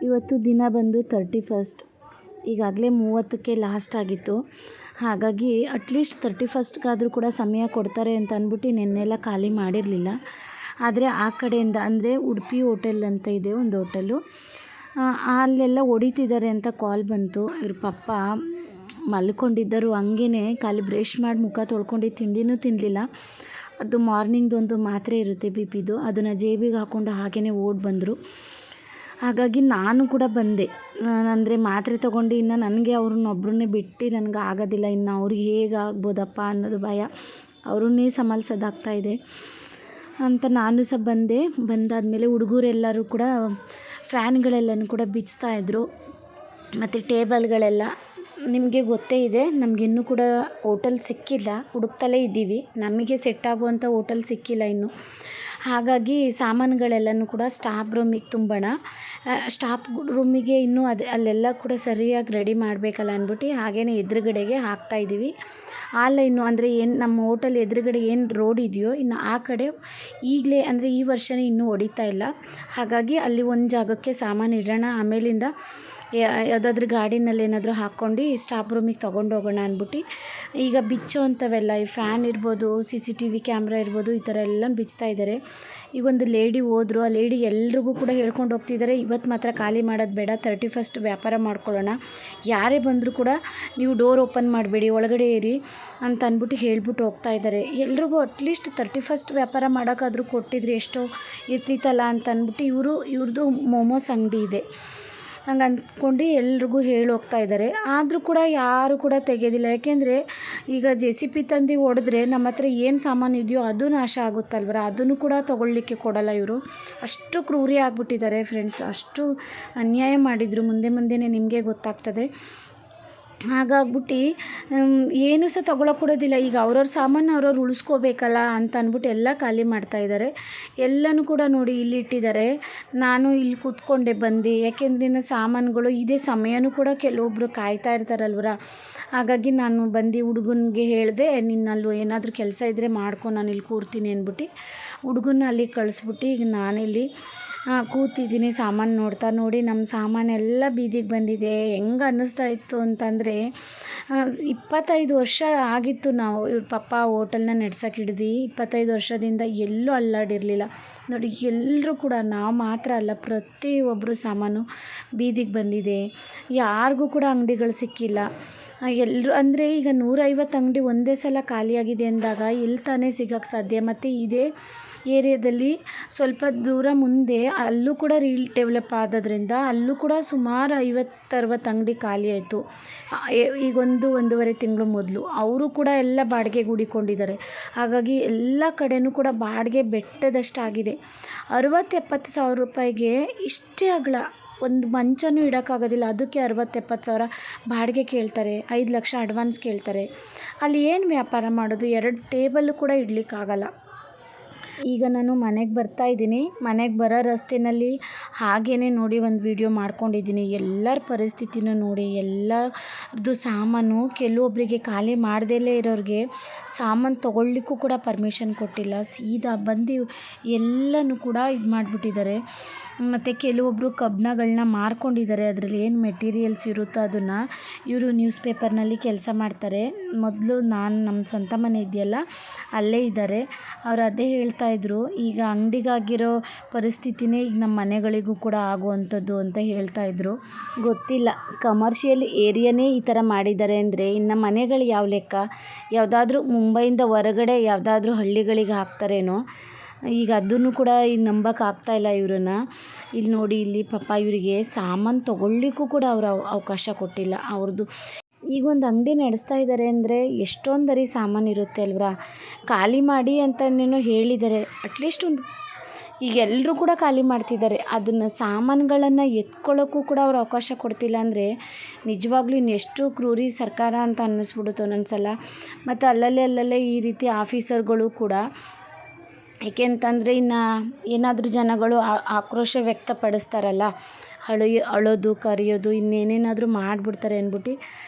ಇವತ್ತು ದಿನ ಬಂದು 31. ಈಗಾಗಲೇ 30ಕ್ಕೆ ಲಾಸ್ಟ್ ಆಗಿತ್ತು. ಹಾಗಾಗಿ ಅಟ್ಲೀಸ್ಟ್ 31ಗಾದರೂ ಕೂಡ ಸಮಯ ಕೊಡ್ತಾರೆ ಅಂತ ಅಂದ್ಬಿಟ್ಟು ನೆನ್ನೆಲ್ಲ ಖಾಲಿ ಮಾಡಿರಲಿಲ್ಲ. ಆದರೆ ಆ ಕಡೆಯಿಂದ ಅಂದರೆ ಉಡುಪಿ ಹೋಟೆಲ್ ಅಂತ ಇದೆ ಒಂದು ಹೋಟೆಲು, ಅಲ್ಲೆಲ್ಲ ಹೊಡಿತಿದ್ದಾರೆ ಅಂತ ಕಾಲ್ ಬಂತು. ಇವ್ರ ಪಪ್ಪ ಮಲ್ಕೊಂಡಿದ್ದರು, ಹಂಗೇ ಖಾಲಿ ಬ್ರಷ್ ಮಾಡಿ ಮುಖ ತೊಳ್ಕೊಂಡು ತಿಂಡಿನೂ ತಿನ್ನಲಿಲ್ಲ. ಅದು ಮಾರ್ನಿಂಗ್ದು ಒಂದು ಮಾತ್ರೆ ಇರುತ್ತೆ BPದು, ಅದನ್ನು ಜೇಬಿಗೆ ಹಾಕ್ಕೊಂಡು ಹಾಗೇ ಓಡಿ ಬಂದರು. ಹಾಗಾಗಿ ನಾನು ಕೂಡ ಬಂದೆ. ಅಂದರೆ ಮಾತ್ರೆ ತೊಗೊಂಡು ಇನ್ನು ನನಗೆ ಅವ್ರನ್ನೊಬ್ಬರನ್ನೇ ಬಿಟ್ಟು ನನಗೆ ಆಗೋದಿಲ್ಲ, ಇನ್ನು ಅವ್ರಿಗೆ ಹೇಗೆ ಆಗ್ಬೋದಪ್ಪ ಅನ್ನೋದು ಭಯ, ಅವ್ರನ್ನೇ ಸಂಭಾಳಿಸೋದಾಗ್ತಾಯಿದೆ ಅಂತ ನಾನು ಸಹ ಬಂದೆ. ಬಂದಾದಮೇಲೆ ಹುಡುಗರೆಲ್ಲರೂ ಕೂಡ ಫ್ಯಾನ್ಗಳೆಲ್ಲನೂ ಕೂಡ ಬಿಚ್ತಾಯಿದ್ರು ಮತ್ತು ಟೇಬಲ್ಗಳೆಲ್ಲ. ನಿಮಗೆ ಗೊತ್ತೇ ಇದೆ, ನಮಗಿನ್ನೂ ಕೂಡ ಹೋಟೆಲ್ ಸಿಕ್ಕಿಲ್ಲ, ಹುಡುಕ್ತಲೇ ಇದ್ದೀವಿ. ನಮಗೆ ಸೆಟ್ ಆಗುವಂಥ ಹೋಟೆಲ್ ಸಿಕ್ಕಿಲ್ಲ ಇನ್ನು. ಹಾಗಾಗಿ ಸಾಮಾನುಗಳೆಲ್ಲನೂ ಕೂಡ ಸ್ಟಾಫ್ ರೂಮಿಗೆ ತುಂಬೋಣ. ಸ್ಟಾಫ್ ರೂಮಿಗೆ ಇನ್ನೂ ಅಲ್ಲೆಲ್ಲ ಕೂಡ ಸರಿಯಾಗಿ ರೆಡಿ ಮಾಡಬೇಕಲ್ಲ ಅಂದ್ಬಿಟ್ಟು ಹಾಗೇ ಎದುರುಗಡೆಗೆ ಹಾಕ್ತಾಯಿದ್ದೀವಿ. ಆ ಲೈನು ಅಂದರೆ ಏನು ನಮ್ಮ ಹೋಟೆಲ್ ಎದುರುಗಡೆ ಏನು ರೋಡ್ ಇದೆಯೋ ಇನ್ನು ಆ ಕಡೆ ಈಗಲೇ ಅಂದರೆ ಈ ವರ್ಷವೇ ಇನ್ನೂ ಹೊಡಿತಾ ಇಲ್ಲ. ಹಾಗಾಗಿ ಅಲ್ಲಿ ಒಂದು ಜಾಗಕ್ಕೆ ಸಾಮಾನು ಇಡೋಣ, ಆಮೇಲಿಂದ ಯಾವುದಾದ್ರೂ ಗಾಡಿನಲ್ಲಿ ಏನಾದರೂ ಹಾಕ್ಕೊಂಡು ಸ್ಟಾಫ್ ರೂಮಿಗೆ ತೊಗೊಂಡೋಗೋಣ ಅಂದ್ಬಿಟ್ಟು ಈಗ ಬಿಚ್ಚೋ ಅಂಥವೆಲ್ಲ ಈ ಫ್ಯಾನ್ ಇರ್ಬೋದು, CCTV ಕ್ಯಾಮ್ರಾ ಇರ್ಬೋದು, ಈ ಥರ ಎಲ್ಲ ಬಿಚ್ತಾ ಇದ್ದಾರೆ. ಈಗ ಒಂದು ಲೇಡಿ ಹೋದ್ರು, ಆ ಲೇಡಿ ಎಲ್ರಿಗೂ ಕೂಡ ಹೇಳ್ಕೊಂಡು ಹೋಗ್ತಿದ್ದಾರೆ, ಇವತ್ತು ಮಾತ್ರ ಖಾಲಿ ಮಾಡೋದು ಬೇಡ, 31 ವ್ಯಾಪಾರ ಮಾಡ್ಕೊಳ್ಳೋಣ, ಯಾರೇ ಬಂದರೂ ಕೂಡ ನೀವು ಡೋರ್ ಓಪನ್ ಮಾಡಬೇಡಿ, ಒಳಗಡೆ ಇರಿ ಅಂತ ಅಂದ್ಬಿಟ್ಟು ಹೇಳ್ಬಿಟ್ಟು ಹೋಗ್ತಾ ಇದ್ದಾರೆ. ಎಲ್ರಿಗೂ ಅಟ್ಲೀಸ್ಟ್ 31 ವ್ಯಾಪಾರ ಮಾಡೋಕ್ಕಾದರೂ ಕೊಟ್ಟಿದ್ರೆ ಎಷ್ಟೋ ಇರ್ತಿತ್ತಲ್ಲ ಅಂತ ಅಂದ್ಬಿಟ್ಟು ಇವ್ರದ್ದು ಮೋಮೋಸ್ ಅಂಗಡಿ ಇದೆ, ಹಂಗೆ ಅಂದ್ಕೊಂಡು ಎಲ್ರಿಗೂ ಹೇಳಿ ಹೋಗ್ತಾ ಇದ್ದಾರೆ. ಆದರೂ ಕೂಡ ಯಾರು ಕೂಡ ತೆಗೆಯೋದಿಲ್ಲ. ಯಾಕೆಂದರೆ ಈಗ JCB ತಂದು ಹೊಡೆದ್ರೆ ನಮ್ಮ ಹತ್ರ ಏನು ಸಾಮಾನು ಇದೆಯೋ ಅದು ನಾಶ ಆಗುತ್ತಲ್ವರ, ಅದನ್ನು ಕೂಡ ತೊಗೊಳ್ಳಿಕ್ಕೆ ಕೊಡಲ್ಲ ಇವರು. ಅಷ್ಟು ಕ್ರೂರಿ ಆಗಿಬಿಟ್ಟಿದ್ದಾರೆ ಫ್ರೆಂಡ್ಸ್, ಅಷ್ಟು ಅನ್ಯಾಯ ಮಾಡಿದರು. ಮುಂದೆನೇ ನಿಮಗೆ ಗೊತ್ತಾಗ್ತದೆ. ಹಾಗಾಗ್ಬಿಟ್ಟು ಏನೂ ಸಹ ತೊಗೊಳಕ್ಕೆ ಕೊಡೋದಿಲ್ಲ. ಈಗ ಅವ್ರವ್ರ ಸಾಮಾನು ಅವ್ರವ್ರು ಉಳಿಸ್ಕೋಬೇಕಲ್ಲ ಅಂತ ಅಂದ್ಬಿಟ್ಟು ಎಲ್ಲ ಖಾಲಿ ಮಾಡ್ತಾಯಿದ್ದಾರೆ. ಎಲ್ಲನೂ ಕೂಡ ನೋಡಿ ಇಲ್ಲಿ ಇಟ್ಟಿದ್ದಾರೆ. ನಾನು ಇಲ್ಲಿ ಕೂತ್ಕೊಂಡೆ ಬಂದು, ಯಾಕೆಂದ್ರೆ ಇನ್ನು ಸಾಮಾನುಗಳು ಇದೇ ಸಮಯನೂ ಕೂಡ ಕೆಲವೊಬ್ಬರು ಕಾಯ್ತಾ ಇರ್ತಾರಲ್ವರ. ಹಾಗಾಗಿ ನಾನು ಬಂದು ಹುಡುಗನಿಗೆ ಹೇಳಿದೆ, ನಿನ್ನಲ್ಲಿ ಏನಾದರೂ ಕೆಲಸ ಇದ್ದರೆ ಮಾಡ್ಕೊ, ನಾನು ಇಲ್ಲಿ ಕೂರ್ತೀನಿ ಅಂದ್ಬಿಟ್ಟು ಹುಡುಗನ್ನ ಅಲ್ಲಿಗೆ ಕಳಿಸ್ಬಿಟ್ಟು ಈಗ ನಾನಿಲ್ಲಿ ಕೂತಿದ್ದೀನಿ ಸಾಮಾನು ನೋಡ್ತಾ. ನೋಡಿ ನಮ್ಮ ಸಾಮಾನೆಲ್ಲ ಬೀದಿಗೆ ಬಂದಿದೆ. ಹೆಂಗೆ ಅನ್ನಿಸ್ತಾ ಇತ್ತು ಅಂತಂದರೆ 25 ವರ್ಷ ಆಗಿತ್ತು ನಾವು ಇವ್ರ ಪಪ್ಪ ಹೋಟೆಲ್ನ ನಡ್ಸೋಕೆ ಹಿಡ್ದು. 25 ವರ್ಷದಿಂದ ಎಲ್ಲೂ ಅಲ್ಲಾಡಿರಲಿಲ್ಲ ನೋಡಿ. ಎಲ್ಲರೂ ಕೂಡ, ನಾವು ಮಾತ್ರ ಅಲ್ಲ, ಪ್ರತಿಯೊಬ್ಬರು ಸಾಮಾನು ಬೀದಿಗೆ ಬಂದಿದೆ. ಯಾರಿಗೂ ಕೂಡ ಅಂಗಡಿಗಳು ಸಿಕ್ಕಿಲ್ಲ. ಎಲ್ಲರೂ ಅಂದರೆ ಈಗ 150 ಅಂಗಡಿ ಒಂದೇ ಸಲ ಖಾಲಿಯಾಗಿದೆ ಅಂದಾಗ ಎಲ್ಲಿ ತಾನೇ ಸಿಗೋಕ್ಕೆ ಸಾಧ್ಯ. ಮತ್ತು ಇದೇ ಏರಿಯಾದಲ್ಲಿ ಸ್ವಲ್ಪ ದೂರ ಮುಂದೆ ಅಲ್ಲೂ ಕೂಡ ಡೆವಲಪ್ ಆದದ್ರಿಂದ ಅಲ್ಲೂ ಕೂಡ ಸುಮಾರು 50-60 ಅಂಗಡಿ ಖಾಲಿ ಆಯಿತು. ಈಗ 1-1.5 ತಿಂಗಳು ಮೊದಲು ಅವರು ಕೂಡ ಎಲ್ಲ ಬಾಡಿಗೆಗೆ ಹುಡಿಕೊಂಡಿದ್ದಾರೆ. ಹಾಗಾಗಿ ಎಲ್ಲ ಕಡೆಯೂ ಕೂಡ ಬಾಡಿಗೆ ಬೆಟ್ಟದಷ್ಟಾಗಿದೆ. 60-70 ಸಾವಿರ ರೂಪಾಯಿಗೆ ಇಷ್ಟೇ ಅಗಲ ಒಂದು ಮಂಚನೂ ಇಡೋಕ್ಕಾಗೋದಿಲ್ಲ. ಅದಕ್ಕೆ 60-70 ಸಾವಿರ ಬಾಡಿಗೆ ಕೇಳ್ತಾರೆ, 5 ಲಕ್ಷ ಅಡ್ವಾನ್ಸ್ ಕೇಳ್ತಾರೆ. ಅಲ್ಲಿ ಏನು ವ್ಯಾಪಾರ ಮಾಡೋದು? 2 ಟೇಬಲ್ಲು ಕೂಡ ಇಡಲಿಕ್ಕಾಗಲ್ಲ. ಈಗ ನಾನು ಮನೆಗೆ ಬರ್ತಾಯಿದ್ದೀನಿ. ಮನೆಗೆ ಬರೋ ರಸ್ತೆಯಲ್ಲಿ ಹಾಗೇ ನೋಡಿ ಒಂದು ವಿಡಿಯೋ ಮಾಡ್ಕೊಂಡಿದ್ದೀನಿ. ಎಲ್ಲರ ಪರಿಸ್ಥಿತಿನೂ ನೋಡಿ, ಎಲ್ಲರದ್ದು ಸಾಮಾನು ಕೆಲವೊಬ್ಬರಿಗೆ ಖಾಲಿ ಮಾಡ್ದಲೇ ಇರೋರಿಗೆ ಸಾಮಾನು ತೊಗೊಳ್ಳಿಕ್ಕೂ ಕೂಡ ಪರ್ಮಿಷನ್ ಕೊಟ್ಟಿಲ್ಲ. ಸೀದಾ ಬಂದು ಎಲ್ಲನೂ ಕೂಡ ಇದು ಮಾಡಿಬಿಟ್ಟಿದ್ದಾರೆ. ಮತ್ತು ಕೆಲವೊಬ್ಬರು ಕಬ್ಬಣಗಳನ್ನ ಮಾರ್ಕೊಂಡಿದ್ದಾರೆ. ಅದರಲ್ಲಿ ಏನು ಮೆಟೀರಿಯಲ್ಸ್ ಇರುತ್ತೋ ಅದನ್ನು ಇವರು ನ್ಯೂಸ್ ಪೇಪರ್ನಲ್ಲಿ ಕೆಲಸ ಮಾಡ್ತಾರೆ. ಮೊದಲು ನಮ್ಮ ಸ್ವಂತ ಮನೆ ಇದೆಯಲ್ಲ ಅಲ್ಲೇ ಇದ್ದಾರೆ. ಅವ್ರು ಅದೇ ಹೇಳ್ತಾಯಿದ್ರು, ಈಗ ಅಂಗಡಿಗಾಗಿರೋ ಪರಿಸ್ಥಿತಿನೇ ಈಗ ನಮ್ಮ ಮನೆಗಳಿಗೂ ಕೂಡ ಆಗುವಂಥದ್ದು ಅಂತ ಹೇಳ್ತಾಯಿದ್ರು. ಗೊತ್ತಿಲ್ಲ, ಕಮರ್ಷಿಯಲ್ ಏರಿಯಾನೇ ಈ ಥರ ಮಾಡಿದ್ದಾರೆ ಅಂದರೆ ಇನ್ನು ಮನೆಗಳು ಯಾವ ಲೆಕ್ಕ? ಯಾವುದಾದ್ರೂ ಮುಂಬೈಯಿಂದ ಹೊರಗಡೆ ಯಾವುದಾದ್ರೂ ಹಳ್ಳಿಗಳಿಗೆ ಹಾಕ್ತಾರೇನೋ. ಈಗ ಅದನ್ನು ಕೂಡ ಈಗ ನಂಬೋಕ್ಕಾಗ್ತಾಯಿಲ್ಲ ಇವ್ರನ್ನ. ಇಲ್ಲಿ ನೋಡಿ, ಇಲ್ಲಿ ಪಾಪ ಇವರಿಗೆ ಸಾಮಾನು ತೊಗೊಳ್ಳಿಕ್ಕೂ ಕೂಡ ಅವರು ಅವಕಾಶ ಕೊಟ್ಟಿಲ್ಲ. ಅವ್ರದ್ದು ಈಗ ಒಂದು ಅಂಗಡಿ ನಡೆಸ್ತಾ ಇದ್ದಾರೆ ಅಂದರೆ ಎಷ್ಟೊಂದರಿ ಸಾಮಾನು ಇರುತ್ತೆ ಅಲ್ವರ. ಖಾಲಿ ಮಾಡಿ ಅಂತನೇನೋ ಹೇಳಿದ್ದಾರೆ. ಅಟ್ಲೀಸ್ಟ್ ಈಗ ಎಲ್ಲರೂ ಕೂಡ ಖಾಲಿ ಮಾಡ್ತಿದ್ದಾರೆ. ಅದನ್ನು ಸಾಮಾನುಗಳನ್ನು ಎತ್ಕೊಳ್ಳೋಕ್ಕೂ ಕೂಡ ಅವ್ರು ಅವಕಾಶ ಕೊಡ್ತಿಲ್ಲ ಅಂದರೆ ನಿಜವಾಗ್ಲೂ ಇನ್ನೆಷ್ಟು ಕ್ರೂರಿ ಸರ್ಕಾರ ಅಂತ ಅನ್ನಿಸ್ಬಿಡುತ್ತೆ ಒಂದೊಂದ್ಸಲ. ಮತ್ತು ಅಲ್ಲಲ್ಲೇ ಈ ರೀತಿ ಆಫೀಸರ್ಗಳು ಕೂಡ, ಏಕೆಂತಂದರೆ ಇನ್ನು ಏನಾದರೂ ಜನಗಳು ಆಕ್ರೋಶ ವ್ಯಕ್ತಪಡಿಸ್ತಾರಲ್ಲ, ಅಳೋದು ಕರೆಯೋದು ಇನ್ನೇನೇನಾದರೂ ಮಾಡಿಬಿಡ್ತಾರೆ ಅಂದ್ಬಿಟ್ಟು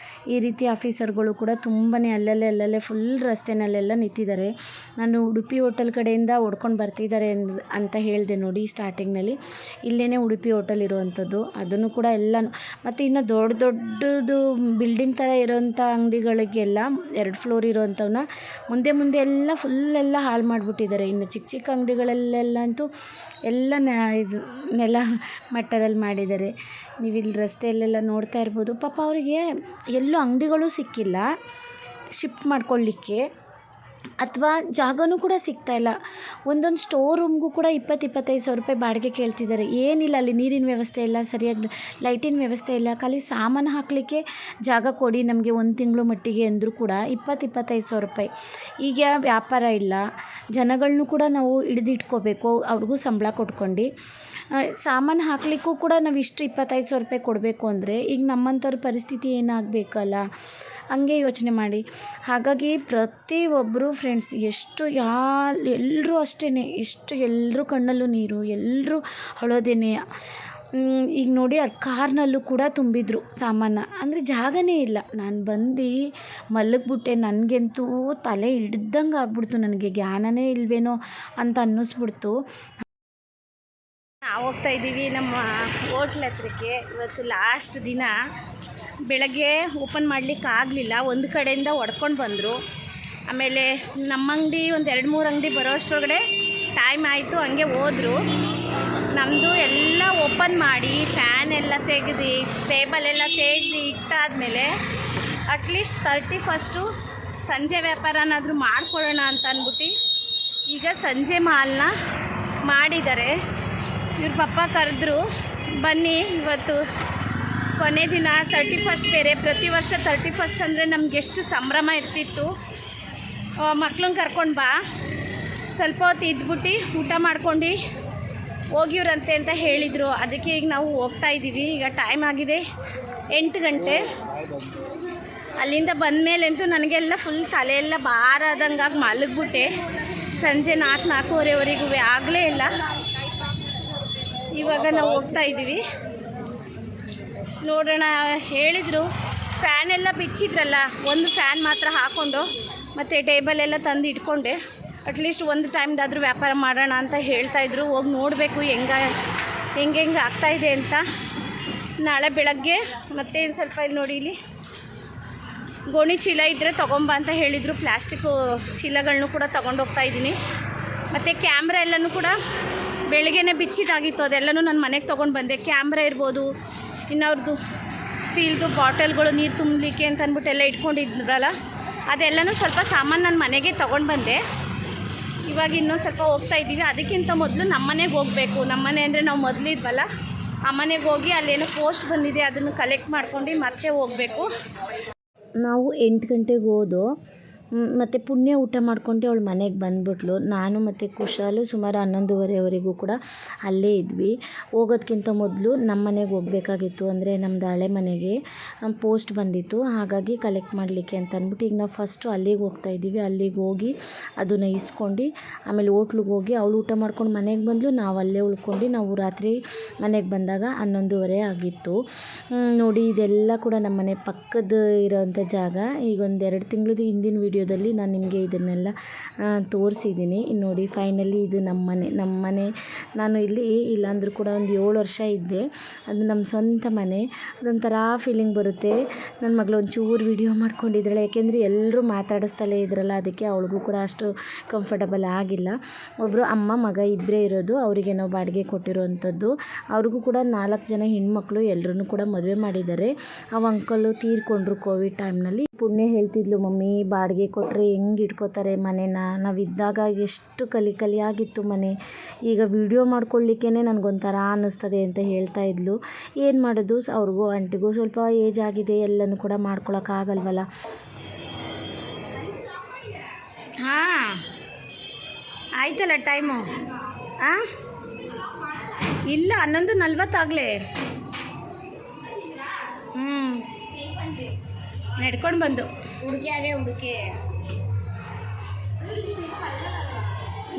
ಈ ರೀತಿ ಆಫೀಸರ್ಗಳು ಕೂಡ ತುಂಬಾ ಅಲ್ಲಲ್ಲೇ ಫುಲ್ ರಸ್ತೆನಲ್ಲೆಲ್ಲ ನಿಂತಿದ್ದಾರೆ. ನಾನು ಉಡುಪಿ ಹೋಟೆಲ್ ಕಡೆಯಿಂದ ಓಡ್ಕೊಂಡು ಬರ್ತಿದ್ದಾರೆ ಅಂತ ಹೇಳಿದೆ ನೋಡಿ ಸ್ಟಾರ್ಟಿಂಗ್ನಲ್ಲಿ. ಇಲ್ಲೇ ಉಡುಪಿ ಹೋಟೆಲ್ ಇರುವಂಥದ್ದು, ಅದನ್ನು ಕೂಡ ಎಲ್ಲನೂ. ಮತ್ತು ಇನ್ನು ದೊಡ್ಡದು ಬಿಲ್ಡಿಂಗ್ ಥರ ಇರೋಂಥ ಅಂಗಡಿಗಳಿಗೆಲ್ಲ 2 ಫ್ಲೋರ್ ಇರೋವಂಥವನ್ನ ಮುಂದೆ ಎಲ್ಲ ಫುಲ್ಲೆಲ್ಲ ಹಾಳು ಮಾಡಿಬಿಟ್ಟಿದ್ದಾರೆ. ಇನ್ನು ಚಿಕ್ಕ ಅಂಗಡಿಗಳಲ್ಲೆಲ್ಲಂತೂ ಎಲ್ಲ ಇದು ನೆಲ ಮಟ್ಟದಲ್ಲಿ ಮಾಡಿದ್ದಾರೆ. ನೀವು ಇಲ್ಲಿ ರಸ್ತೆಯಲ್ಲೆಲ್ಲ ನೋಡ್ತಾ ಇರ್ಬೋದು. ಪಾಪ ಅವರಿಗೆ ಎಲ್ಲೂ ಅಂಗಡಿಗಳು ಸಿಕ್ಕಿಲ್ಲ ಶಿಫ್ಟ್ ಮಾಡ್ಕೊಳ್ಳಿಕ್ಕೆ, ಅಥವಾ ಜಾಗನೂ ಕೂಡ ಸಿಗ್ತಾಯಿಲ್ಲ. ಒಂದೊಂದು ಸ್ಟೋರ್ ರೂಮ್ಗೂ ಕೂಡ 20-25 ಸಾವಿರ ರೂಪಾಯಿ ಬಾಡಿಗೆ ಕೇಳ್ತಿದ್ದಾರೆ. ಏನಿಲ್ಲ, ಅಲ್ಲಿ ನೀರಿನ ವ್ಯವಸ್ಥೆ ಇಲ್ಲ, ಸರಿಯಾಗಿ ಲೈಟಿನ ವ್ಯವಸ್ಥೆ ಇಲ್ಲ, ಖಾಲಿ ಸಾಮಾನು ಹಾಕಲಿಕ್ಕೆ ಜಾಗ ಕೊಡಿ ನಮಗೆ 1 ತಿಂಗಳು ಮಟ್ಟಿಗೆ ಅಂದರೂ ಕೂಡ 20-25 ಸಾವಿರ ರೂಪಾಯಿ. ಈಗ ವ್ಯಾಪಾರ ಇಲ್ಲ, ಜನಗಳನ್ನೂ ಕೂಡ ನಾವು ಹಿಡಿದಿಟ್ಕೋಬೇಕು, ಅವ್ರಿಗೂ ಸಂಬಳ ಕೊಟ್ಕೊಂಡು. ಸಾಮಾನು ಹಾಕಲಿಕ್ಕೂ ಕೂಡ ನಾವು ಇಷ್ಟು 25 ಸಾವಿರ ರೂಪಾಯಿ ಕೊಡಬೇಕು ಅಂದರೆ ಈಗ ನಮ್ಮಂಥವ್ರ ಪರಿಸ್ಥಿತಿ ಏನಾಗಬೇಕಲ್ಲ, ಹಂಗೆ ಯೋಚನೆ ಮಾಡಿ. ಹಾಗಾಗಿ ಪ್ರತಿಯೊಬ್ಬರು ಫ್ರೆಂಡ್ಸ್ ಎಲ್ಲರೂ ಅಷ್ಟೇ, ಎಲ್ಲರೂ ಕಣ್ಣಲ್ಲೂ ನೀರು, ಎಲ್ಲರೂ ಅಳೋದೇನೆ. ಈಗ ನೋಡಿ ಅದು ಕಾರ್ನಲ್ಲೂ ಕೂಡ ತುಂಬಿದ್ರು ಸಾಮಾನು, ಅಂದರೆ ಜಾಗನೇ ಇಲ್ಲ. ನಾನು ಬಂದು ಮಲಗಿಬಿಟ್ಟೆ. ನನಗಂತೂ ತಲೆ ಹಿಡ್ದಂಗೆ ಆಗ್ಬಿಡ್ತು, ನನಗೆ ಜ್ಞಾನನೇ ಇಲ್ವೇನೋ ಅಂತ ಅನ್ನಿಸ್ಬಿಡ್ತು. ನಾವು ಹೋಗ್ತಾ ಇದ್ದೀವಿ ನಮ್ಮ ಹೋಟ್ಲ್ ಹತ್ರಕ್ಕೆ. ಇವತ್ತು ಲಾಸ್ಟ್ ದಿನ. ಬೆಳಗ್ಗೆ ಓಪನ್ ಮಾಡಲಿಕ್ಕೆ ಆಗಲಿಲ್ಲ, ಒಂದು ಕಡೆಯಿಂದ ಹೊಡ್ಕೊಂಡು ಬಂದರು. ಆಮೇಲೆ ನಮ್ಮ ಅಂಗಡಿ ಒಂದು 2-3 ಅಂಗಡಿ ಬರೋ ಅಷ್ಟರೊಳಗಡೆ ಟೈಮ್ ಆಯಿತು, ಹಂಗೆ ಹೋದರು. ನಮ್ಮದು ಎಲ್ಲ ಓಪನ್ ಮಾಡಿ ಫ್ಯಾನ್ ಎಲ್ಲ ತೆಗೆದು ಟೇಬಲ್ ಎಲ್ಲ ತೆಗೆದು ಇಟ್ಟಾದಮೇಲೆ ಅಟ್ಲೀಸ್ಟ್ 31st ಸಂಜೆ ವ್ಯಾಪಾರನಾದರೂ ಮಾಡ್ಕೊಳ್ಳೋಣ ಅಂತ ಅಂದ್ಬಿಟ್ಟು ಈಗ ಸಂಜೆ ಮಾಲ್ನ ಮಾಡಿದ್ದಾರೆ. ಇವ್ರ ಪಪ್ಪ ಕರೆದ್ರು, ಬನ್ನಿ ಇವತ್ತು ಕೊನೆ ದಿನ 31st ಬೇರೆ. ಪ್ರತಿ ವರ್ಷ 31st ಅಂದರೆ ನಮ್ಗೆ ಎಷ್ಟು ಸಂಭ್ರಮ ಇರ್ತಿತ್ತು. ಮಕ್ಳನ್ನ ಕರ್ಕೊಂಡು ಬಾ, ಸ್ವಲ್ಪ ಹೊತ್ತು ಇದ್ಬಿಟ್ಟು ಊಟ ಮಾಡ್ಕೊಂಡು ಹೋಗಿವ್ರಂತೆ ಅಂತ ಹೇಳಿದರು. ಅದಕ್ಕೆ ಈಗ ನಾವು ಹೋಗ್ತಾ ಇದ್ದೀವಿ. ಈಗ ಟೈಮ್ ಆಗಿದೆ 8 ಗಂಟೆ. ಅಲ್ಲಿಂದ ಬಂದಮೇಲಂತೂ ನನಗೆಲ್ಲ ಫುಲ್ ತಲೆಯೆಲ್ಲ ಭಾರ ಆದಂಗಾಗಿ ಮಲಗಿಬಿಟ್ಟೆ. ಸಂಜೆ 4-4:15ವರೆಗೂ ಆಗಲೇ ಇಲ್ಲ. ಇವಾಗ ನಾವು ಹೋಗ್ತಾ ಇದ್ದೀವಿ, ನೋಡೋಣ. ಹೇಳಿದರು ಫ್ಯಾನ್ ಎಲ್ಲ ಬಿಚ್ಚಿದ್ರಲ್ಲ, ಒಂದು ಫ್ಯಾನ್ ಮಾತ್ರ ಹಾಕ್ಕೊಂಡು ಮತ್ತು ಟೇಬಲ್ ಎಲ್ಲ ತಂದು ಇಟ್ಕೊಂಡೆ ಅಟ್ಲೀಸ್ಟ್ ಒಂದು ಟೈಮ್ದಾದರೂ ವ್ಯಾಪಾರ ಮಾಡೋಣ ಅಂತ ಹೇಳ್ತಾಯಿದ್ರು. ಹೋಗಿ ನೋಡಬೇಕು ಹೆಂಗೆ ಆಗ್ತಾಯಿದೆ ಅಂತ. ನಾಳೆ ಬೆಳಗ್ಗೆ ಮತ್ತೆ ಸ್ವಲ್ಪ ಇಲ್ಲಿ ನೋಡಿ, ಇಲ್ಲಿ ಗೋಣಿ ಚೀಲ ಇದ್ದರೆ ತೊಗೊಂಬ ಅಂತ ಹೇಳಿದರು. ಪ್ಲಾಸ್ಟಿಕ್ಕು ಚೀಲಗಳನ್ನೂ ಕೂಡ ತೊಗೊಂಡೋಗ್ತಾ ಇದ್ದೀನಿ. ಮತ್ತು ಕ್ಯಾಮ್ರಾ ಎಲ್ಲನೂ ಕೂಡ ಬೆಳಗ್ಗೆನೇ ಬಿಚ್ಚಿದಾಗಿತ್ತು, ಅದೆಲ್ಲನೂ ನಾನು ಮನೆಗೆ ತೊಗೊಂಡು ಬಂದೆ. ಕ್ಯಾಮ್ರಾ ಇರ್ಬೋದು, ಇನ್ನವ್ರದ್ದು ಸ್ಟೀಲ್ದು ಬಾಟಲ್ಗಳು ನೀರು ತುಂಬಲಿಕ್ಕೆ ಅಂತ ಅಂದ್ಬಿಟ್ಟು ಎಲ್ಲ ಇಟ್ಕೊಂಡಿದ್ರಲ್ಲ, ಅದೆಲ್ಲನೂ ಸ್ವಲ್ಪ ಸಾಮಾನು ನಾನು ಮನೆಗೆ ತೊಗೊಂಡು ಬಂದೆ. ಇವಾಗ ಇನ್ನೂ ಸ್ವಲ್ಪ ಹೋಗ್ತಾ ಇದ್ದೀವಿ. ಅದಕ್ಕಿಂತ ಮೊದಲು ನಮ್ಮ ಮನೆಗೆ ಹೋಗಬೇಕು. ನಮ್ಮ ಮನೆ ಅಂದರೆ ನಾವು ಮೊದಲಿದ್ವಲ್ಲ, ಆ ಮನೆಗೆ ಹೋಗಿ ಅಲ್ಲೇನೋ ಪೋಸ್ಟ್ ಬಂದಿದೆ, ಅದನ್ನು ಕಲೆಕ್ಟ್ ಮಾಡ್ಕೊಂಡು ಮತ್ತೆ ಹೋಗಬೇಕು. ನಾವು 8 ಗಂಟೆಗೆ ಹೋದೋ, ಮತ್ತು ಪುಣ್ಯ ಊಟ ಮಾಡ್ಕೊಂಡು ಅವಳು ಮನೆಗೆ ಬಂದುಬಿಟ್ಲು. ನಾನು ಮತ್ತು ಕುಶಾಲು ಸುಮಾರು 11:30ವರೆಗೂ ಕೂಡ ಅಲ್ಲೇ ಇದ್ವಿ. ಹೋಗೋದಕ್ಕಿಂತ ಮೊದಲು ನಮ್ಮ ಮನೆಗೆ ಹೋಗಬೇಕಾಗಿತ್ತು, ಅಂದರೆ ನಮ್ಮದು ಹಳೆ ಮನೆಗೆ ಪೋಸ್ಟ್ ಬಂದಿತ್ತು. ಹಾಗಾಗಿ ಕಲೆಕ್ಟ್ ಮಾಡಲಿಕ್ಕೆ ಅಂತ ಅಂದ್ಬಿಟ್ಟು ಈಗ ನಾವು ಫಸ್ಟು ಅಲ್ಲಿಗೆ ಹೋಗ್ತಾ ಇದ್ದೀವಿ. ಅಲ್ಲಿಗೆ ಹೋಗಿ ಅದನ್ನು ಇಸ್ಕೊಂಡು ಆಮೇಲೆ ಹೋಟ್ಲಿಗೆ ಹೋಗಿ ಅವಳು ಊಟ ಮಾಡ್ಕೊಂಡು ಮನೆಗೆ ಬಂದಳು. ನಾವು ಅಲ್ಲೇ ಉಳ್ಕೊಂಡು ನಾವು ರಾತ್ರಿ ಮನೆಗೆ ಬಂದಾಗ 11:30 ಆಗಿತ್ತು. ನೋಡಿ, ಇದೆಲ್ಲ ಕೂಡ ನಮ್ಮ ಮನೆ ಪಕ್ಕದ ಇರೋವಂಥ ಜಾಗ. ಈಗ ಒಂದು 2 ತಿಂಗಳದ್ದು ಹಿಂದಿನ ವಿಡಿಯೋದಲ್ಲಿ ನಾನು ನಿಮಗೆ ಇದನ್ನೆಲ್ಲ ತೋರಿಸಿದ್ದೀನಿ. ನೋಡಿ, ಫೈನಲಿ ಇದು ನಮ್ಮ ಮನೆ. ನಾನು ಇಲ್ಲಿ ಇಲ್ಲಾಂದ್ರೂ ಕೂಡ ಒಂದು 7 ವರ್ಷ ಇದ್ದೆ. ಅದು ನಮ್ಮ ಸ್ವಂತ ಮನೆ. ಅದೊಂಥರ ಫೀಲಿಂಗ್ ಬರುತ್ತೆ. ನನ್ನ ಮಗಳು ಒಂಚೂರು ವಿಡಿಯೋ ಮಾಡ್ಕೊಂಡಿದ್ದಾಳೆ, ಯಾಕೆಂದರೆ ಎಲ್ಲರೂ ಮಾತಾಡಿಸ್ತಲೇ ಇದ್ರಲ್ಲ, ಅದಕ್ಕೆ ಅವಳಿಗೂ ಕೂಡ ಅಷ್ಟು ಕಂಫರ್ಟಬಲ್ ಆಗಿಲ್ಲ. ಒಬ್ಬರು ಅಮ್ಮ ಮಗ ಇಬ್ಬರೇ ಇರೋದು, ಅವರಿಗೆ ನಾವು ಬಾಡಿಗೆ ಕೊಟ್ಟಿರುವಂಥದ್ದು. ಅವ್ರಿಗೂ ಕೂಡ 4 ಜನ ಹೆಣ್ಮಕ್ಳು, ಎಲ್ಲರೂ ಕೂಡ ಮದುವೆ ಮಾಡಿದ್ದಾರೆ. ಅವ ಅಂಕಲು ತೀರ್ಕೊಂಡ್ರು ಕೋವಿಡ್ ಟೈಮ್ನಲ್ಲಿ. ಪುಣ್ಯ ಹೇಳ್ತಿದ್ಲು, ಮಮ್ಮಿ ಬಾಡಿಗೆ ಕೊಟ್ಟರೆ ಹೆಂಗೆ ಇಟ್ಕೋತಾರೆ ಮನೇನ, ನಾವಿದ್ದಾಗ ಎಷ್ಟು ಕಲಿ ಆಗಿತ್ತು ಮನೆ, ಈಗ ವಿಡಿಯೋ ಮಾಡ್ಕೊಳ್ಳಿಕ್ಕೇ ನನಗೊಂಥರ ಅನ್ನಿಸ್ತದೆ ಅಂತ ಹೇಳ್ತಾ ಇದ್ಲು. ಏನು ಮಾಡೋದು, ಅವ್ರಿಗೂ ಆಂಟಿಗೂ ಸ್ವಲ್ಪ ಏಜ್ ಆಗಿದೆ, ಎಲ್ಲನೂ ಕೂಡ ಮಾಡ್ಕೊಳಕ್ಕಾಗಲ್ವಲ್ಲ. ಹಾಂ, ಆಯ್ತಲ್ಲ ಟೈಮು. ಹಾಂ, ಇಲ್ಲ 11:40 ಆಗಲೇ. ನಡ್ಕೊಂಡು ಬಂದು ಹುಡುಕೆ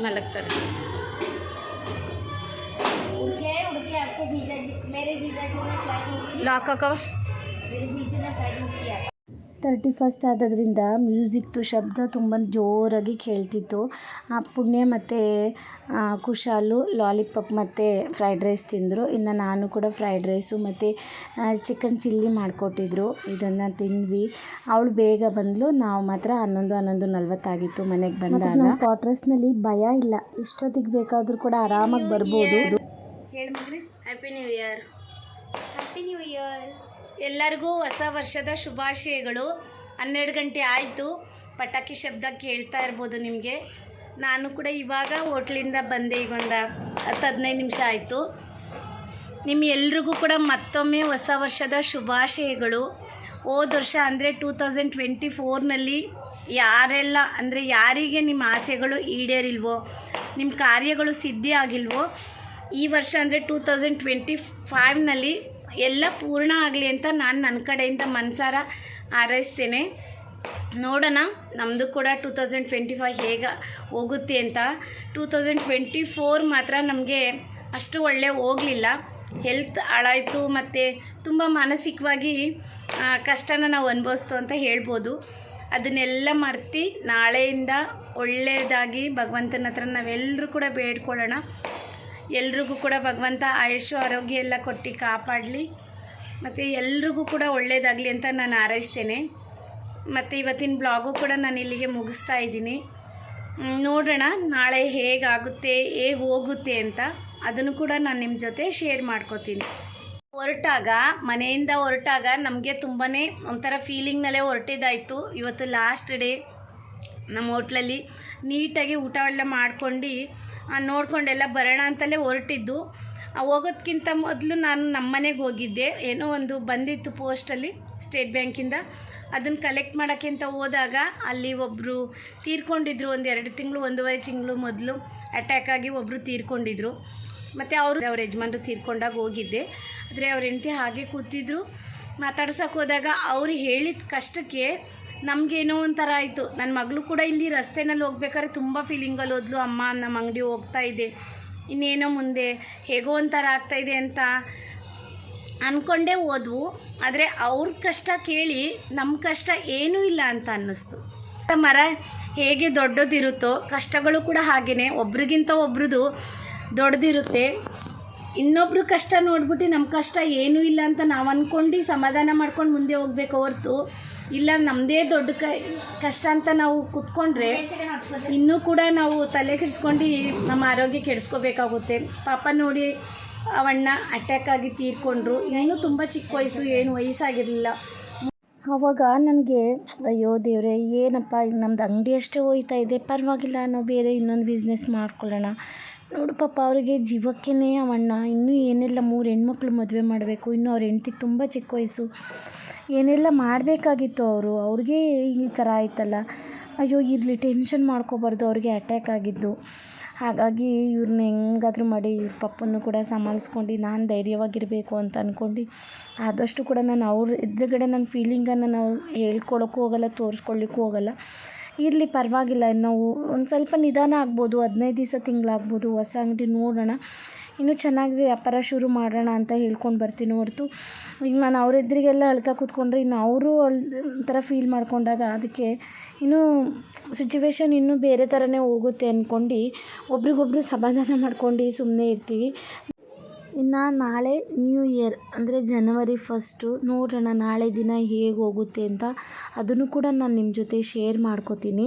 ಮಲಗ್ತಾರೆ. ಲಾಕ್ ಹಾಕವ. 31 ಆದದ್ರಿಂದ ಮ್ಯೂಸಿಕ್ದು ಶಬ್ದ ತುಂಬ ಜೋರಾಗಿ ಕೇಳ್ತಿತ್ತು. ಪುಣ್ಯ ಮತ್ತು ಕುಶಾಲು ಲಾಲಿಪಾಪ್ ಮತ್ತು ಫ್ರೈಡ್ ರೈಸ್ ತಿಂದರು. ಇನ್ನು ನಾನು ಕೂಡ ಫ್ರೈಡ್ ರೈಸು ಮತ್ತು ಚಿಕನ್ ಚಿಲ್ಲಿ ಮಾಡಿಕೊಟ್ಟಿದ್ರು. ಇದನ್ನು ತಿಂದ್ವಿ. ಅವಳು ಬೇಗ ಬಂದಳು. ನಾವು ಮಾತ್ರ 11:40 ಆಗಿತ್ತು ಮನೆಗೆ ಬಂದಾಗ. ಕ್ವಾರ್ಟರ್ಸ್ನಲ್ಲಿ ಭಯ ಇಲ್ಲ, ಎಷ್ಟೊತ್ತಿಗೆ ಬೇಕಾದರೂ ಕೂಡ ಆರಾಮಾಗಿ ಬರ್ಬೋದು. Happy new year. Happy new year. ಎಲ್ಲರಿಗೂ ಹೊಸ ವರ್ಷದ ಶುಭಾಶಯಗಳು. 12 ಗಂಟೆ ಆಯಿತು. ಪಟಾಕಿ ಶಬ್ದ ಕೇಳ್ತಾ ಇರ್ಬೋದು ನಿಮಗೆ. ನಾನು ಕೂಡ ಇವಾಗ ಹೋಟ್ಲಿಂದ ಬಂದೆ. ಈಗ ಒಂದು 10-15 ನಿಮಿಷ ಆಯಿತು. ನಿಮ್ಮ ಎಲ್ರಿಗೂ ಕೂಡ ಮತ್ತೊಮ್ಮೆ ಹೊಸ ವರ್ಷದ ಶುಭಾಶಯಗಳು. ಹೋದ ವರ್ಷ ಅಂದರೆ 2024ನಲ್ಲಿ ಯಾರೆಲ್ಲ ಅಂದರೆ ಯಾರಿಗೆ ನಿಮ್ಮ ಆಸೆಗಳು ಈಡೇರಿಲ್ವೋ, ನಿಮ್ಮ ಕಾರ್ಯಗಳು ಸಿದ್ಧಿ ಆಗಿಲ್ವೋ, ಈ ವರ್ಷ ಅಂದರೆ 2025ನಲ್ಲಿ ಎಲ್ಲ ಪೂರ್ಣ ಆಗಲಿ ಅಂತ ನಾನು ನನ್ನ ಕಡೆಯಿಂದ ಮನಸಾರ ಹಾರೈಸ್ತೇನೆ. ನೋಡೋಣ ನಮ್ಮದು ಕೂಡ 2025 ಹೇಗೆ ಹೋಗುತ್ತೆ ಅಂತ. 2024 ಮಾತ್ರ ನಮಗೆ ಅಷ್ಟು ಒಳ್ಳೆ ಹೋಗಲಿಲ್ಲ. ಹೆಲ್ತ್ ಹಾಳಾಯಿತು ಮತ್ತು ತುಂಬ ಮಾನಸಿಕವಾಗಿ ಕಷ್ಟನ ನಾವು ಅನುಭವಿಸ್ತು ಅಂತ ಹೇಳ್ಬೋದು. ಅದನ್ನೆಲ್ಲ ಮರೆತು ನಾಳೆಯಿಂದ ಒಳ್ಳೆಯದಾಗಿ ಭಗವಂತನ ಹತ್ರ ನಾವೆಲ್ಲರೂ ಕೂಡ ಬೇಡ್ಕೊಳ್ಳೋಣ. ಎಲ್ರಿಗೂ ಕೂಡ ಭಗವಂತ ಆಯುಷ್ಯ ಆರೋಗ್ಯ ಎಲ್ಲ ಕೊಟ್ಟು ಕಾಪಾಡಲಿ ಮತ್ತು ಎಲ್ರಿಗೂ ಕೂಡ ಒಳ್ಳೆಯದಾಗಲಿ ಅಂತ ನಾನು ಹಾರೈಸ್ತೇನೆ. ಮತ್ತು ಇವತ್ತಿನ ಬ್ಲಾಗು ಕೂಡ ನಾನು ಇಲ್ಲಿಗೆ ಮುಗಿಸ್ತಾ ಇದ್ದೀನಿ. ನೋಡೋಣ ನಾಳೆ ಹೇಗಾಗುತ್ತೆ, ಹೇಗೆ ಹೋಗುತ್ತೆ ಅಂತ. ಅದನ್ನು ಕೂಡ ನಾನು ನಿಮ್ಮ ಜೊತೆ ಶೇರ್ ಮಾಡ್ಕೋತೀನಿ. ಮನೆಯಿಂದ ಹೊರಟಾಗ ನಮಗೆ ತುಂಬಾ ಒಂಥರ ಫೀಲಿಂಗ್ನಲ್ಲೇ ಹೊರಟಿದ್ದಾಯಿತು. ಇವತ್ತು ಲಾಸ್ಟ್ ಡೇ. ನಮ್ಮ ಹೋಟ್ಲಲ್ಲಿ ನೀಟಾಗಿ ಊಟ ಎಲ್ಲ ಮಾಡ್ಕೊಂಡು ನೋಡ್ಕೊಂಡೆಲ್ಲ ಬರೋಣ ಅಂತಲೇ ಹೊರಟಿದ್ದು. ಹೋಗೋದಕ್ಕಿಂತ ಮೊದಲು ನಾನು ನಮ್ಮ ಮನೆಗೆ ಹೋಗಿದ್ದೆ. ಏನೋ ಒಂದು ಬಂದಿತ್ತು ಪೋಸ್ಟಲ್ಲಿ ಸ್ಟೇಟ್ ಬ್ಯಾಂಕಿಂದ. ಅದನ್ನು ಕಲೆಕ್ಟ್ ಮಾಡೋಕ್ಕೆ ಅಂತ ಹೋದಾಗ ಅಲ್ಲಿ ಒಬ್ಬರು ತೀರ್ಕೊಂಡಿದ್ರು. 1-2 ತಿಂಗಳು 1.5 ತಿಂಗಳು ಮೊದಲು ಅಟ್ಯಾಕ್ ಆಗಿ ಒಬ್ಬರು ತೀರ್ಕೊಂಡಿದ್ರು. ಮತ್ತು ಅವ್ರ ಯಜಮಾನ್ರು ತೀರ್ಕೊಂಡಾಗ ಹೋಗಿದ್ದೆ. ಆದರೆ ಅವ್ರ ಹೆಂಡತಿ ಹಾಗೆ ಕೂತಿದ್ರು. ಮಾತಾಡ್ಸೋಕೆ ಹೋದಾಗ ಅವ್ರು ಹೇಳಿದ ಕಷ್ಟಕ್ಕೆ ನಮಗೇನೋ ಒಂಥರ ಆಯಿತು. ನನ್ನ ಮಗಳು ಕೂಡ ಇಲ್ಲಿ ರಸ್ತೆನಲ್ಲಿ ಹೋಗ್ಬೇಕಾದ್ರೆ ತುಂಬ ಫೀಲಿಂಗಲ್ಲಿ ಹೋದ್ಲು. ಅಮ್ಮ ನಮ್ಮ ಅಂಗಡಿ ಹೋಗ್ತಾ ಇದೆ, ಇನ್ನೇನೋ ಮುಂದೆ ಹೇಗೋ ಒಂಥರ ಆಗ್ತಾಯಿದೆ ಅಂತ ಅಂದ್ಕೊಂಡೇ ಹೋದ್ವು. ಆದರೆ ಅವ್ರ ಕಷ್ಟ ಕೇಳಿ ನಮ್ಮ ಕಷ್ಟ ಏನೂ ಇಲ್ಲ ಅಂತ ಅನ್ನಿಸ್ತು. ಮರ ಹೇಗೆ ದೊಡ್ಡದಿರುತ್ತೋ ಕಷ್ಟಗಳು ಕೂಡ ಹಾಗೆಯೇ ಒಬ್ರಿಗಿಂತ ಒಬ್ರದ್ದು ದೊಡ್ಡದಿರುತ್ತೆ. ಇನ್ನೊಬ್ರು ಕಷ್ಟ ನೋಡ್ಬಿಟ್ಟು ನಮ್ಮ ಕಷ್ಟ ಏನೂ ಇಲ್ಲ ಅಂತ ನಾವು ಅಂದ್ಕೊಂಡು ಸಮಾಧಾನ ಮಾಡ್ಕೊಂಡು ಮುಂದೆ ಹೋಗ್ಬೇಕು ಹೊರ್ತು, ಇಲ್ಲ ನಮ್ಮದೇ ದೊಡ್ಡ ಕಷ್ಟ ಅಂತ ನಾವು ಕೂತ್ಕೊಂಡ್ರೆ ಇನ್ನೂ ಕೂಡ ನಾವು ತಲೆ ಕೆಡಿಸ್ಕೊಂಡು ನಮ್ಮ ಆರೋಗ್ಯ ಕೆಡಿಸ್ಕೋಬೇಕಾಗುತ್ತೆ. ಪಾಪ ನೋಡಿ ಅವಣ್ಣ ಅಟ್ಯಾಕ್ ಆಗಿ ತೀರ್ಕೊಂಡ್ರು. ಇನ್ನೂ ತುಂಬ ಚಿಕ್ಕ ವಯಸ್ಸು, ಏನು ವಯಸ್ಸಾಗಿರಲಿಲ್ಲ. ಆವಾಗ ನನಗೆ ಅಯ್ಯೋ ದೇವರೇ, ಏನಪ್ಪ ನಮ್ಮದು ಅಂಗಡಿ ಅಷ್ಟೇ ಹೋಯ್ತಾ ಇದೆ, ಪರವಾಗಿಲ್ಲ ನಾವು ಬೇರೆ ಇನ್ನೊಂದು ಬಿಸ್ನೆಸ್ ಮಾಡ್ಕೊಳ್ಳೋಣ. ನೋಡು ಪಾಪ ಅವರಿಗೆ ಜೀವಕ್ಕೇ ಅವಣ್ಣ ಇನ್ನೂ ಏನೆಲ್ಲ 3 ಹೆಣ್ಮಕ್ಳು ಮದುವೆ ಮಾಡಬೇಕು. ಇನ್ನೂ ಅವ್ರ ಹೆಂಡ್ತಿಗೆ ತುಂಬ ಚಿಕ್ಕ ವಯಸ್ಸು, ಏನೆಲ್ಲ ಮಾಡಬೇಕಾಗಿತ್ತು. ಅವ್ರಿಗೆ ಈ ಥರ ಆಯ್ತಲ್ಲ. ಅಯ್ಯೋ ಇರಲಿ, ಟೆನ್ಷನ್ ಮಾಡ್ಕೋಬಾರ್ದು. ಅವ್ರಿಗೆ ಅಟ್ಯಾಕ್ ಆಗಿದ್ದು. ಹಾಗಾಗಿ ಇವ್ರನ್ನ ಹೆಂಗಾದರೂ ಮಾಡಿ ಇವ್ರ ಪಪ್ಪನ್ನು ಕೂಡ ಸಂಭಾಳಿಸ್ಕೊಂಡು ನಾನು ಧೈರ್ಯವಾಗಿರಬೇಕು ಅಂತ ಅಂದ್ಕೊಂಡು ಆದಷ್ಟು ಕೂಡ ನಾನು ಅವ್ರ ಎದುರುಗಡೆ ನನ್ನ ಫೀಲಿಂಗನ್ನು ನಾವು ಹೇಳ್ಕೊಳಕ್ಕೂ ಹೋಗಲ್ಲ, ತೋರಿಸ್ಕೊಳ್ಳಿಕ್ಕೂ ಹೋಗಲ್ಲ. ಇರಲಿ ಪರವಾಗಿಲ್ಲ, ನಾವು ಒಂದು ಸ್ವಲ್ಪ ನಿಧಾನ ಆಗ್ಬೋದು, 15 ದಿವಸ ತಿಂಗಳಾಗ್ಬೋದು. ಹೊಸ ಅಂಗಡಿ ನೋಡೋಣ, ಇನ್ನೂ ಚೆನ್ನಾಗಿ ವ್ಯಾಪಾರ ಶುರು ಮಾಡೋಣ ಅಂತ ಹೇಳ್ಕೊಂಡು ಬರ್ತೀನಿ ಹೊರತು ಈಗ ನಾನು ಅವ್ರ ಎದುರಿಗೆಲ್ಲ ಅಳ್ತಾ ಕೂತ್ಕೊಂಡ್ರೆ ಇನ್ನು ಅವರು ಒಂಥರ ಫೀಲ್ ಮಾಡ್ಕೊಂಡಾಗ ಅದಕ್ಕೆ ಇನ್ನೂ ಸಿಚುವೇಶನ್ ಇನ್ನೂ ಬೇರೆ ಥರನೇ ಹೋಗುತ್ತೆ ಅಂದ್ಕೊಂಡು ಒಬ್ರಿಗೊಬ್ರು ಸಮಾಧಾನ ಮಾಡ್ಕೊಂಡು ಸುಮ್ಮನೆ ಇರ್ತೀವಿ. ಇನ್ನು ನಾಳೆ ನ್ಯೂ ಇಯರ್ ಅಂದರೆ ಜನವರಿ 1 ನೋಡೋಣ ನಾಳೆ ದಿನ ಹೇಗೆ ಹೋಗುತ್ತೆ ಅಂತ. ಅದನ್ನು ಕೂಡ ನಾನು ನಿಮ್ಮ ಜೊತೆ ಶೇರ್ ಮಾಡ್ಕೋತೀನಿ.